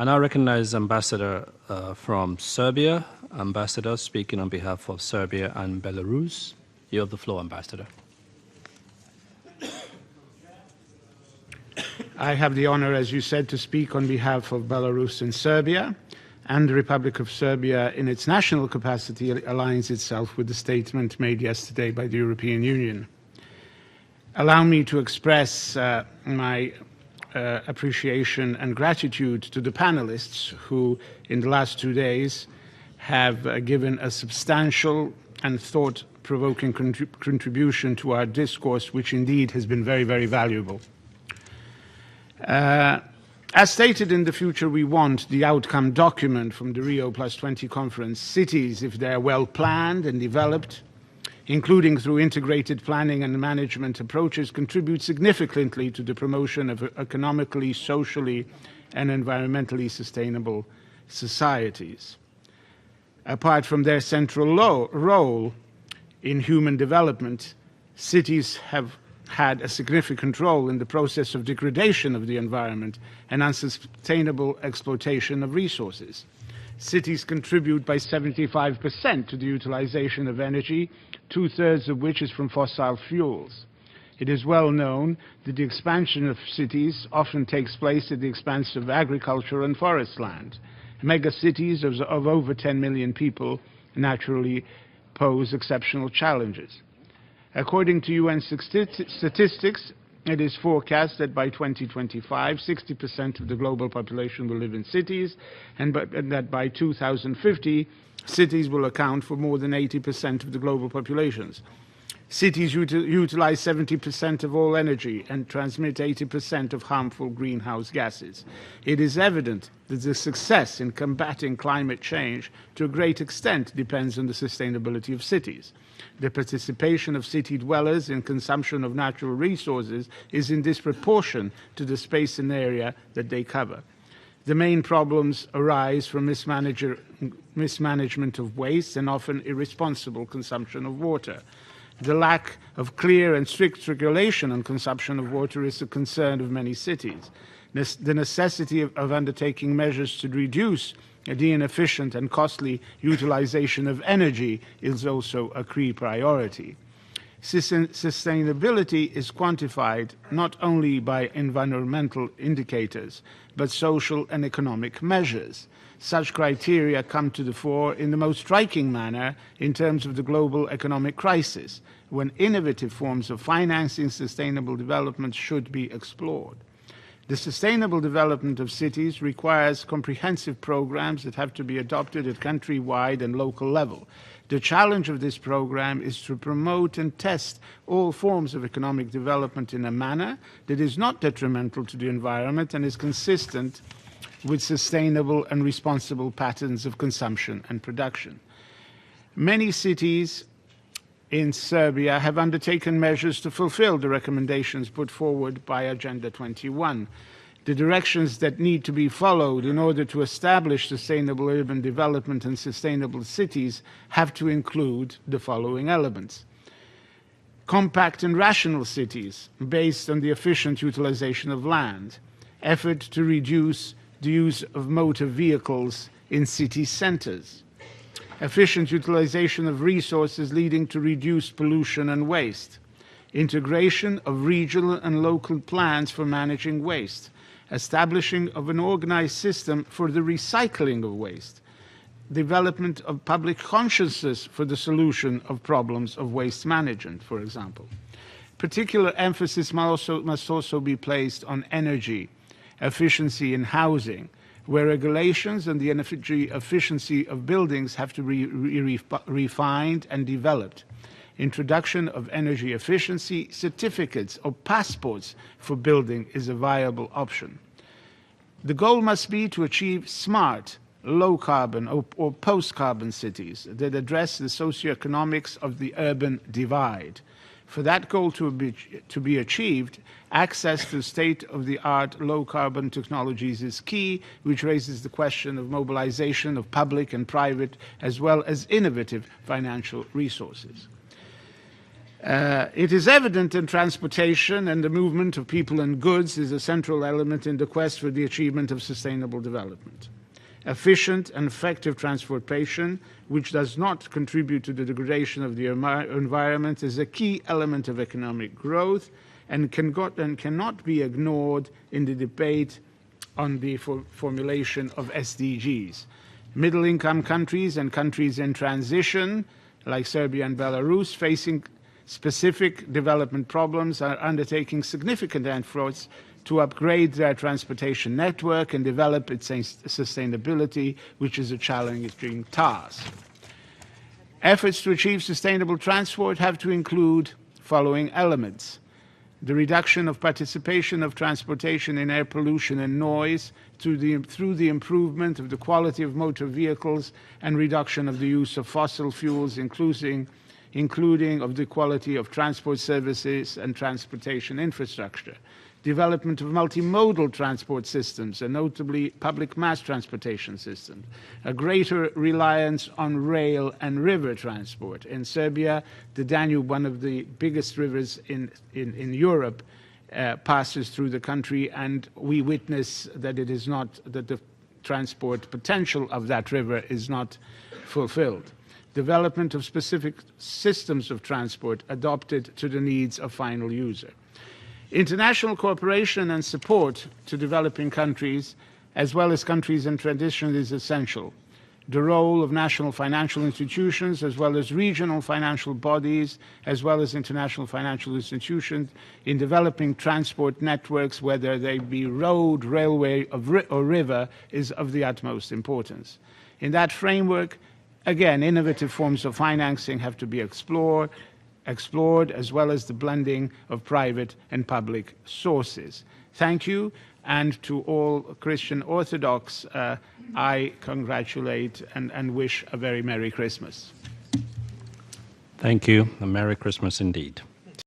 I now recognize Ambassador from Serbia. Ambassador speaking on behalf of Serbia and Belarus. You have the floor, Ambassador. I have the honor, as you said, to speak on behalf of Belarus and Serbia, and the Republic of Serbia in its national capacity aligns itself with the statement made yesterday by the European Union. Allow me to express my appreciation and gratitude to the panelists who, in the last 2 days, have given a substantial and thought-provoking contribution to our discourse, which indeed has been very, very valuable. As stated in the Future We Want, the outcome document from the Rio+20 conference, cities, if they are well planned and developed, including through integrated planning and management approaches, contribute significantly to the promotion of economically, socially, and environmentally sustainable societies. Apart from their central role in human development, cities have had a significant role in the process of degradation of the environment and unsustainable exploitation of resources. Cities contribute by 75% to the utilization of energy, 2/3 of which is from fossil fuels. It is well known that the expansion of cities often takes place at the expense of agriculture and forest land. Megacities of over 10 million people naturally pose exceptional challenges. According to UN statistics, it is forecast that by 2025, 60% of the global population will live in cities, and that by 2050, cities will account for more than 80% of the global populations. Cities utilize 70% of all energy and transmit 80% of harmful greenhouse gases. It is evident that the success in combating climate change to a great extent depends on the sustainability of cities. The participation of city dwellers in consumption of natural resources is in disproportion to the space and area that they cover. The main problems arise from mismanagement of waste and often irresponsible consumption of water. The lack of clear and strict regulation on consumption of water is a concern of many cities. The necessity of undertaking measures to reduce the inefficient and costly utilization of energy is also a key priority. Sustainability is quantified not only by environmental indicators, but social and economic measures. Such criteria come to the fore in the most striking manner in terms of the global economic crisis, when innovative forms of financing sustainable development should be explored. The sustainable development of cities requires comprehensive programs that have to be adopted at country-wide and local level. The challenge of this program is to promote and test all forms of economic development in a manner that is not detrimental to the environment and is consistent with sustainable and responsible patterns of consumption and production. Many cities in Serbia have undertaken measures to fulfill the recommendations put forward by Agenda 21. The directions that need to be followed in order to establish sustainable urban development and sustainable cities have to include the following elements: compact and rational cities based on the efficient utilization of land, effort to reduce the use of motor vehicles in city centers, efficient utilization of resources leading to reduced pollution and waste, integration of regional and local plans for managing waste, establishing of an organized system for the recycling of waste, development of public consciousness for the solution of problems of waste management, for example. Particular emphasis must also be placed on energy efficiency in housing, where regulations and the energy efficiency of buildings have to be refined and developed. Introduction of energy efficiency certificates or passports for building is a viable option. The goal must be to achieve smart, low-carbon or post-carbon cities that address the socioeconomics of the urban divide. For that goal to be achieved, access to state-of-the-art low-carbon technologies is key, which raises the question of mobilization of public and private, as well as innovative financial resources. It is evident that transportation and the movement of people and goods is a central element in the quest for the achievement of sustainable development. Efficient and effective transportation, which does not contribute to the degradation of the environment, is a key element of economic growth and cannot be ignored in the debate on the formulation of SDGs. Middle-income countries and countries in transition, like Serbia and Belarus, facing specific development problems, are undertaking significant efforts to upgrade their transportation network and develop its sustainability, which is a challenging task. Efforts to achieve sustainable transport have to include following elements: the reduction of participation of transportation in air pollution and noise through the improvement of the quality of motor vehicles and reduction of the use of fossil fuels, including of the quality of transport services and transportation infrastructure. Development of multimodal transport systems, and notably public mass transportation systems. A greater reliance on rail and river transport. In Serbia, the Danube, one of the biggest rivers in Europe, passes through the country, and we witness that that the transport potential of that river is not fulfilled. Development of specific systems of transport adopted to the needs of final user. International cooperation and support to developing countries, as well as countries in transition, is essential. The role of national financial institutions, as well as regional financial bodies, as well as international financial institutions, in developing transport networks, whether they be road, railway, or river, is of the utmost importance. In that framework, again, innovative forms of financing have to be explored, as well as the blending of private and public sources. Thank you, and to all Christian Orthodox, I congratulate and wish a very Merry Christmas. Thank you, and Merry Christmas indeed.